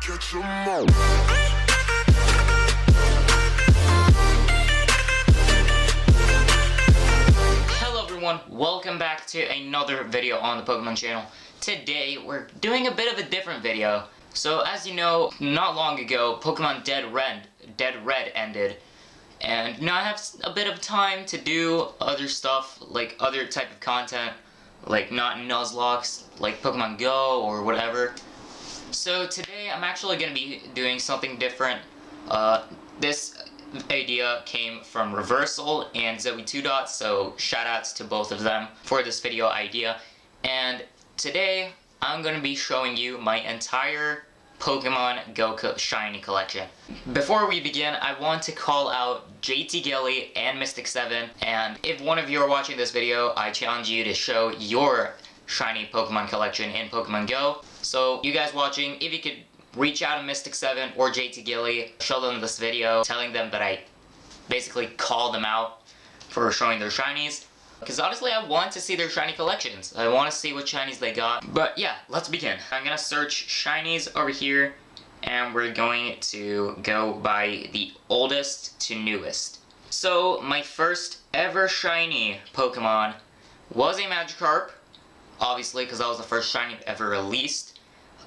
catch 'em all. Hello everyone, welcome back to another video on the Pokemon channel. Today we're doing a bit of a different video. So as you know, not long ago, Pokemon Dead Red ended. And now I have a bit of time to do other stuff, like other type of content, like not Nuzlocke, like Pokemon Go or whatever. So today I'm actually going to be doing something different. This idea came from Reversal and Zoe 2 Dots, so shoutouts to both of them for this video idea. And today I'm going to be showing you my entire Pokemon Go Shiny collection. Before we begin, I want to call out JT Gilly and Mystic7, and if one of you are watching this video, I challenge you to show your shiny Pokemon collection in Pokemon Go. So you guys watching, if you could reach out to Mystic7 or JT Gilly, show them this video, telling them that I basically called them out for showing their shinies. Because honestly, I want to see their shiny collections. I want to see what shinies they got. But yeah, let's begin. I'm going to search shinies over here, and we're going to go by the oldest to newest. So, my first ever shiny Pokemon was a Magikarp, obviously, because that was the first shiny ever released,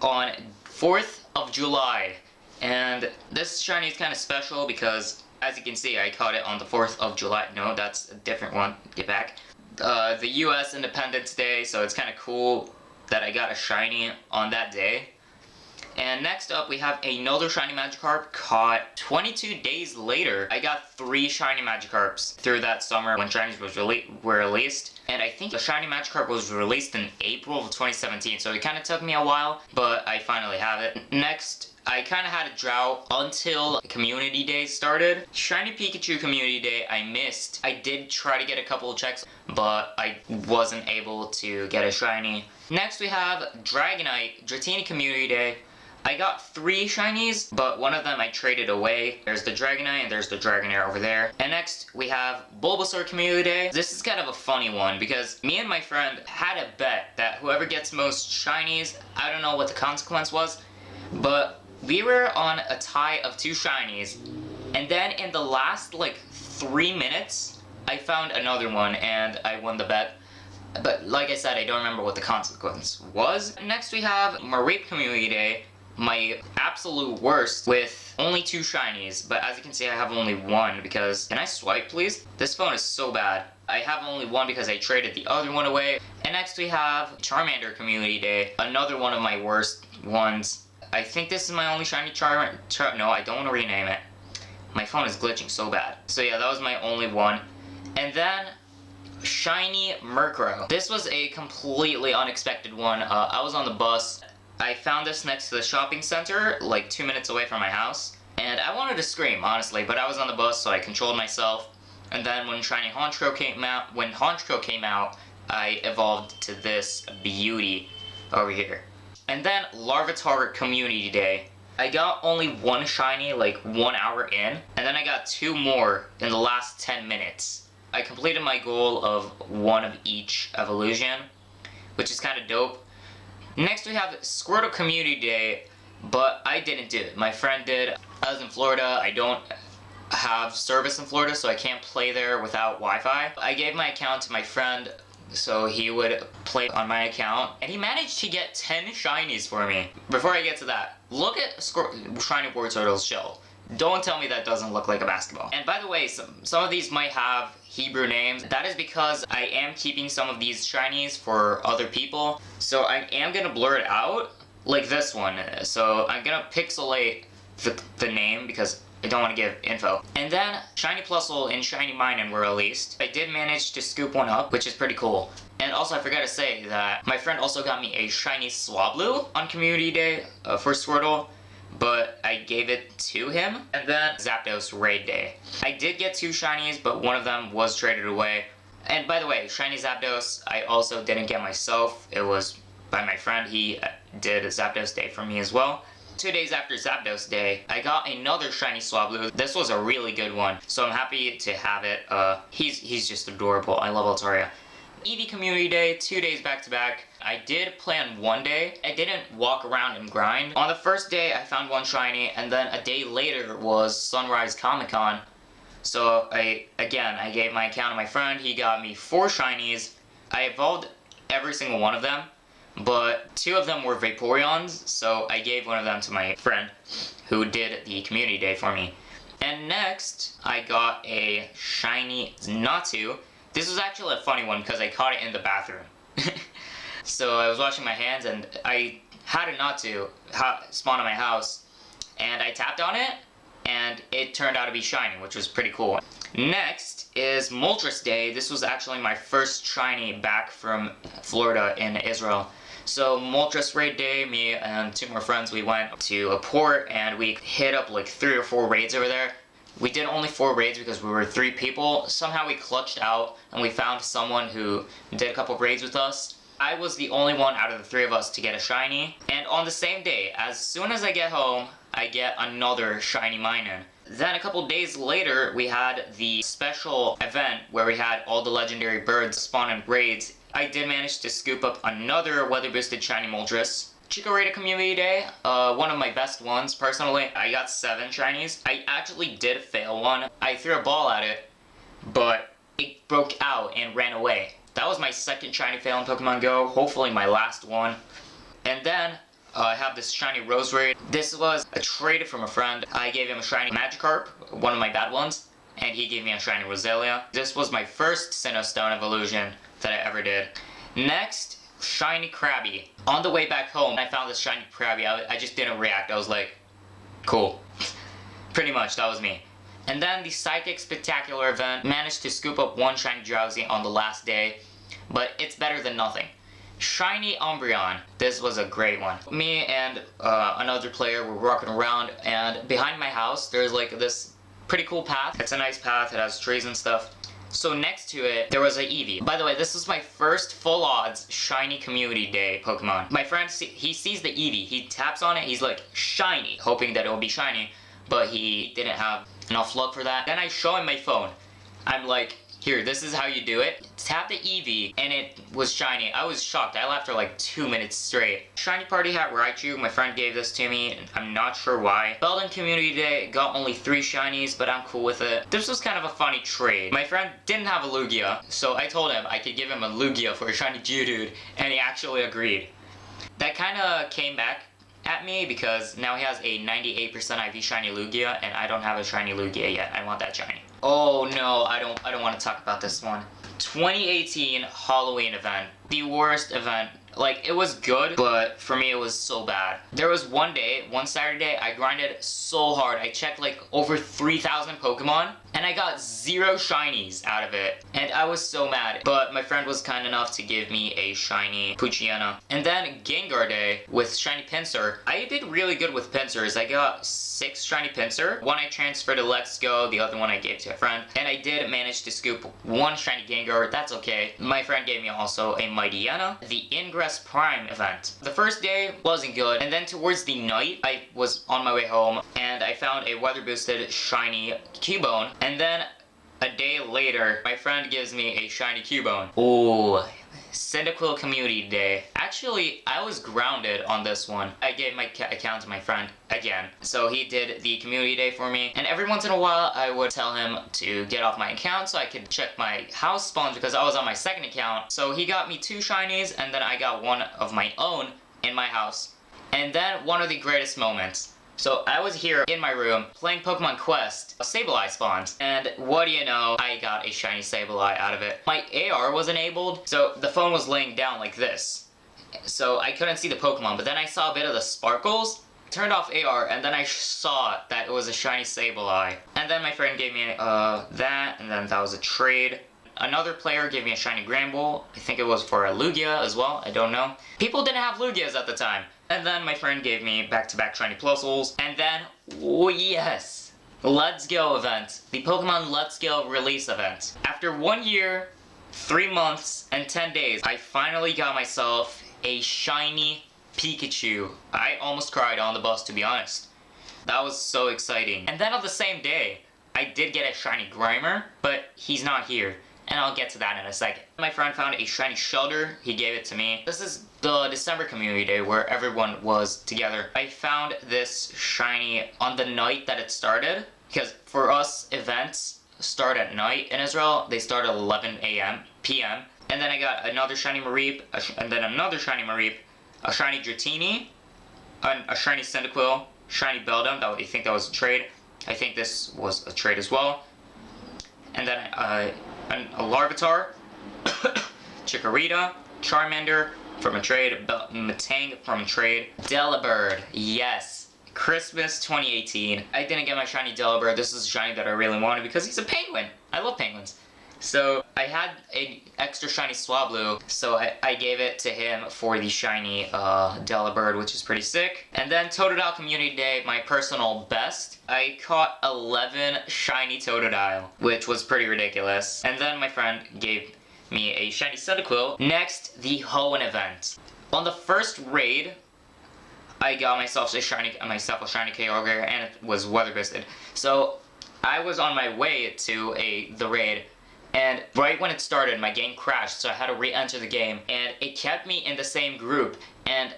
on 4th of July. And this shiny is kind of special because, as you can see, I caught it on the 4th of July. No, that's a different one. Get back. The US Independence Day, so it's kind of cool that I got a shiny on that day. And next up, we have another shiny Magikarp caught 22 days later. I got 3 shiny Magikarps through that summer when shinies were released. And I think the shiny Magikarp was released in April of 2017, so it kind of took me a while, but I finally have it. Next, I kind of had a drought until Community Day started. Shiny Pikachu Community Day I missed. I did try to get a couple of checks, but I wasn't able to get a shiny. Next we have Dragonite Dratini Community Day. I got 3 shinies, but one of them I traded away. There's the Dragonite and there's the Dragonair over there. And next we have Bulbasaur Community Day. This is kind of a funny one because me and my friend had a bet that whoever gets most shinies, I don't know what the consequence was, but we were on a tie of 2 shinies, and then in the last like 3 minutes, I found another one and I won the bet. But like I said, I don't remember what the consequence was. Next we have Mareep Community Day, my absolute worst, with only 2 shinies, but as you can see I have only 1 because, can I swipe please? This phone is so bad. I have only 1 because I traded the other one away. And next we have Charmander Community Day, another one of my worst ones. I think this is my only shiny Charmander. No, I don't want to rename it. My phone is glitching so bad. So yeah, that was my only one. And then shiny Murkrow. This was a completely unexpected one. I was on the bus. I found this next to the shopping center, like 2 minutes away from my house. And I wanted to scream, honestly, but I was on the bus, so I controlled myself. And then when shiny Honchkrow came out, I evolved to this beauty over here. And then Larvitar Community Day. I got only 1 shiny like 1 hour in, and then I got 2 more in the last 10 minutes. I completed my goal of 1 of each evolution, which is kind of dope. Next we have Squirtle Community Day, but I didn't do it. My friend did. I was in Florida. I don't have service in Florida, so I can't play there without Wi-Fi. I gave my account to my friend so he would play on my account, and he managed to get 10 shinies for me. Before I get to that, look at shiny Wartortle's shell. Don't tell me that doesn't look like a basketball. And by the way, some of these might have Hebrew names. That is because I am keeping some of these shinies for other people, so I am gonna blur it out, like this one. So I'm gonna pixelate the name because I don't want to give info. And then Shiny Plusle and Shiny Minun were released. I did manage to scoop one up, which is pretty cool. And also I forgot to say that my friend also got me a shiny Swablu on Community Day for Squirtle, but I gave it to him. And then Zapdos Raid Day. I did get 2 shinies, but one of them was traded away. And by the way, shiny Zapdos I also didn't get myself. It was by my friend. He did a Zapdos Day for me as well. 2 days after Zapdos Day, I got another shiny Swablu. This was a really good one, so I'm happy to have it. He's just adorable. I love Altaria. Eevee Community Day, 2 days back to back. I did plan one day. I didn't walk around and grind. On the first day, I found one shiny, and then a day later was Sunrise Comic Con. So I gave my account to my friend. He got me 4 shinies. I evolved every single one of them, but 2 of them were Vaporeons, so I gave one of them to my friend who did the community day for me. And next, I got a shiny Natu. This was actually a funny one because I caught it in the bathroom. So I was washing my hands and I had a Natu spawn in my house, and I tapped on it and it turned out to be shiny, which was pretty cool. Next is Moltres Day. This was actually my first shiny back from Florida in Israel. So Moltres Raid Day, me and 2 more friends, we went to a port and we hit up like 3 or 4 raids over there. We did only 4 raids because we were 3 people. Somehow we clutched out and we found someone who did a couple raids with us. I was the only one out of the 3 of us to get a shiny. And on the same day, as soon as I get home, I get another shiny Minun. Then a couple days later, we had the special event where we had all the legendary birds spawn in raids. I did manage to scoop up another weather boosted shiny Moltres. Chikorita Community Day, one of my best ones personally. I got 7 shinies. I actually did fail one. I threw a ball at it, but it broke out and ran away. That was my second shiny fail in Pokemon Go, hopefully my last one. And then I have this shiny Roserade. This was a trade from a friend. I gave him a shiny Magikarp, one of my bad ones, and he gave me a shiny Roselia. This was my first Sinnoh Stone evolution that I ever did. Next, shiny Krabby. On the way back home, I found this shiny Krabby. I just didn't react. I was like, cool. Pretty much, that was me. And then the Psychic Spectacular event, managed to scoop up 1 shiny Drowsy on the last day, but it's better than nothing. Shiny Umbreon. This was a great one. Me and another player were walking around, and behind my house there's like this pretty cool path. It's a nice path, it has trees and stuff. So next to it, there was a Eevee. By the way, this was my first full odds shiny community day Pokemon. My friend, he sees the Eevee, he taps on it, he's like, shiny, hoping that it will be shiny, but he didn't have enough luck for that. Then I show him my phone. I'm like, here, this is how you do it. Tap the Eevee, and it was shiny. I was shocked. I laughed for like 2 minutes straight. Shiny Party Hat Raichu, my friend gave this to me, and I'm not sure why. Belden Community Day, got only 3 shinies, but I'm cool with it. This was kind of a funny trade. My friend didn't have a Lugia, so I told him I could give him a Lugia for a shiny Geodude, and he actually agreed. That kind of came back at me because now he has a 98% IV shiny Lugia, and I don't have a shiny Lugia yet. I want that shiny. Oh no, I don't want to talk about this one. 2018 Halloween event. The worst event. Like, it was good, but for me it was so bad. There was one Saturday, I grinded so hard. I checked like over 3,000 Pokemon, and I got 0 shinies out of it. And I was so mad. But my friend was kind enough to give me a shiny Poochyena. And then Gengar Day with shiny Pinsir. I did really good with Pinsers. I got 6 shiny Pinsir. One I transferred to Let's Go, the other one I gave to a friend. And I did manage to scoop 1 shiny Gengar. That's okay. My friend gave me also a Mightyena. The Ingress Prime event. The first day wasn't good, and then towards the night, I was on my way home, and I found a weather boosted shiny Cubone, and then a day later, my friend gives me a shiny Cubone. Ooh, Cyndaquil Community Day. Actually, I was grounded on this one. I gave my account to my friend again. So he did the community day for me, and every once in a while I would tell him to get off my account so I could check my house spawns because I was on my second account. So he got me 2 shinies, and then I got 1 of my own in my house. And then one of the greatest moments. So I was here in my room playing Pokemon Quest. A Sableye spawns, and what do you know, I got a shiny Sableye out of it. My AR was enabled, so the phone was laying down like this. So I couldn't see the Pokemon, but then I saw a bit of the sparkles. Turned off AR, and then I saw that it was a shiny Sableye. And then my friend gave me that, and then that was a trade. Another player gave me a shiny Granbull. I think it was for a Lugia as well, I don't know. People didn't have Lugias at the time. And then my friend gave me back-to-back shiny Plusles. And then, oh yes, Let's Go event. The Pokemon Let's Go release event. After 1 year, 3 months, and 10 days, I finally got myself a shiny Pikachu. I almost cried on the bus, to be honest. That was so exciting. And then on the same day, I did get a shiny Grimer, but he's not here. and I'll get to that in a second. My friend found a shiny Shellder. He gave it to me. This is the December community day where everyone was together. I found this shiny on the night that it started, because for us, events start at night in Israel. They start at 11 p.m. And then I got another shiny Mareep, and then another shiny Mareep, a shiny Dratini, a shiny Cyndaquil, shiny Beldum. I think that was a trade. I think this was a trade as well. And then a Larvitar, Chikorita, Charmander from a trade, Matang from a trade, Delibird, yes. Christmas 2018. I didn't get my shiny Delibird. This is a shiny that I really wanted because he's a penguin. I love penguins. So I had an extra shiny Swablu, so I gave it to him for the shiny Delibird, which is pretty sick. And then Totodile Community Day, my personal best. I caught 11 shiny Totodile, which was pretty ridiculous. And then my friend gave me a shiny Cyndaquil. Next, the Hoenn event. On the first raid, I got myself a shiny Kyogre, and it was weather bisted. So I was on my way to the raid, and right when it started, my game crashed, so I had to re-enter the game, and it kept me in the same group, and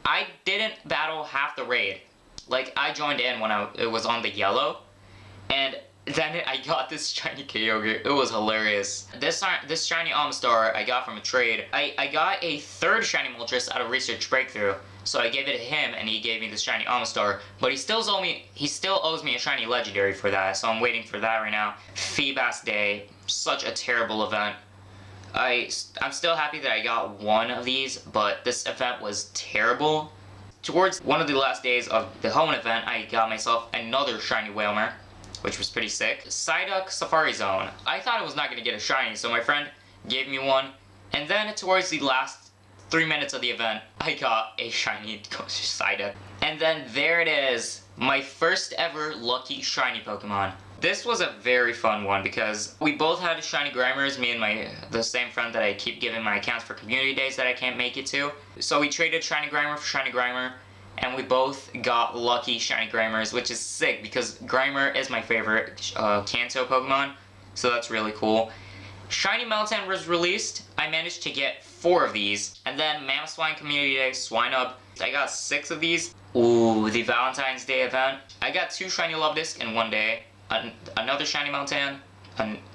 I didn't battle half the raid. Like, I joined in when it was on the yellow, and then I got this shiny Kyogre. It was hilarious. This shiny Amistar I got from a trade. I got a third shiny Moltres out of Research Breakthrough. So I gave it to him, and he gave me the shiny Amistar. But he still owes me a shiny Legendary for that, so I'm waiting for that right now. Feebas Day, such a terrible event. I'm still happy that I got one of these, but this event was terrible. Towards one of the last days of the Hoenn event, I got myself another shiny Wailmer, which was pretty sick. Psyduck Safari Zone. I thought it was not going to get a shiny, so my friend gave me one. And then towards the last 3 minutes of the event, I got a shiny Psyduck. And then there it is, my first ever lucky shiny Pokemon. This was a very fun one because we both had shiny Grimers, me and the same friend that I keep giving my accounts for community days that I can't make it to. So we traded shiny Grimer for shiny Grimer, and we both got lucky shiny Grimers, which is sick because Grimer is my favorite Kanto Pokemon, so that's really cool. Shiny Meltan was released. I managed to get 4 of these. And then Mamoswine Community Day, Swinub. I got 6 of these. Ooh, the Valentine's Day event. I got 2 shiny Luvdisc in one day. Another shiny Meltan.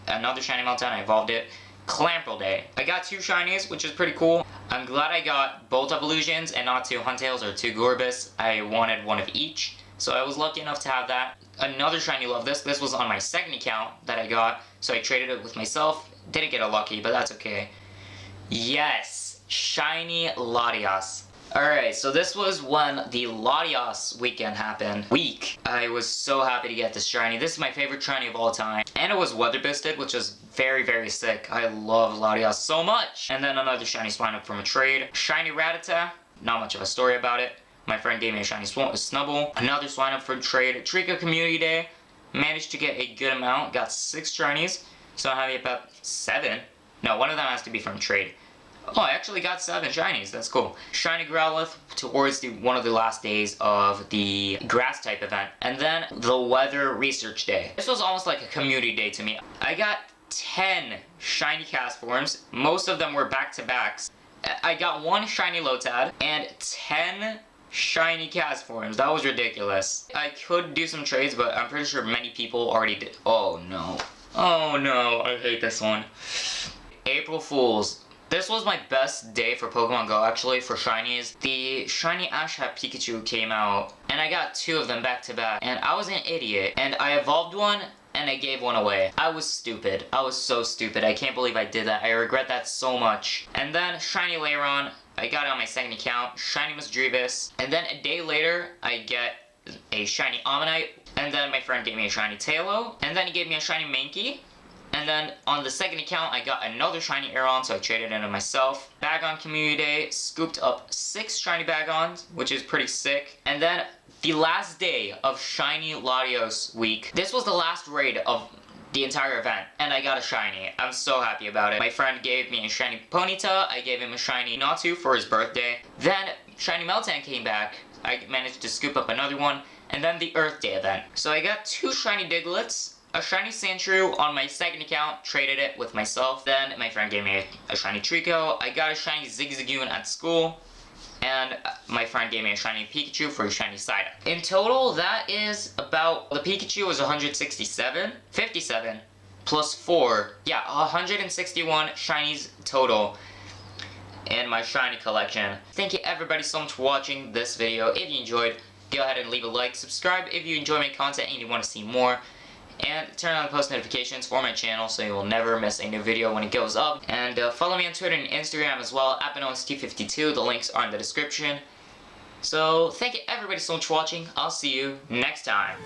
Another shiny Meltan, I evolved it. Clamperl Day. I got 2 shinies, which is pretty cool. I'm glad I got both Evolutions and not 2 Huntales or 2 Gorbis. I wanted one of each. So I was lucky enough to have that. Another shiny Luvdisc. This was on my second account that I got. So I traded it with myself. Didn't get a lucky, but that's okay. Yes! Shiny Latias. Alright, so this was when the Latias weekend happened. I was so happy to get this shiny. This is my favorite shiny of all time. And it was weather bisted, which is very, very sick. I love Latias so much. And then another shiny Swinub from a trade. Shiny Rattata. Not much of a story about it. My friend gave me a shiny Snubbull. Another Swinub from trade. Treecko Community Day. Managed to get a good amount. Got 6 shinies. So I'm having about 7. No, one of them has to be from trade. Oh, I actually got 7 shinies. That's cool. Shiny Growlithe towards one of the last days of the grass type event. And then the weather research day. This was almost like a community day to me. I got 10 shiny Castforms. Most of them were back-to-backs. I got 1 shiny Lotad and 10 shiny Castforms. That was ridiculous. I could do some trades, but I'm pretty sure many people already did. Oh no. Oh no, I hate this one. April Fools. This was my best day for Pokemon Go, actually, for shinies. The shiny Ash Hat Pikachu came out, and I got 2 of them back to back. And I was an idiot, and I evolved one, and I gave one away. I was stupid. I was so stupid. I can't believe I did that. I regret that so much. And then shiny Lairon, I got it on my second account. Shiny Misdreavus. And then a day later, I get a shiny Ammonite. And then my friend gave me a shiny Tailo. And then he gave me a shiny Mankey. And then on the second account, I got another shiny Aeron, so I traded it in myself. Bagon Community Day, scooped up 6 shiny Bagons, which is pretty sick. And then the last day of Shiny Latios week. This was the last raid of the entire event, and I got a shiny. I'm so happy about it. My friend gave me a shiny Ponyta. I gave him a shiny Natu for his birthday. Then shiny Meltan came back. I managed to scoop up another one. And then the Earth Day event. So I got 2 shiny Digletts, a shiny Sandshrew on my second account, traded it with myself. Then my friend gave me a shiny Trico. I got a shiny Zigzagoon at school. And my friend gave me a shiny Pikachu for a shiny Psyduck. In total, that is about, the Pikachu was 57, plus 4. Yeah, 161 shinies total in my shiny collection. Thank you everybody so much for watching this video. If you enjoyed, go ahead and leave a like. Subscribe if you enjoy my content and you want to see more. And turn on post notifications for my channel so you will never miss a new video when it goes up. And follow me on Twitter and Instagram as well, @BenoistT52. The links are in the description. So thank you everybody so much for watching. I'll see you next time.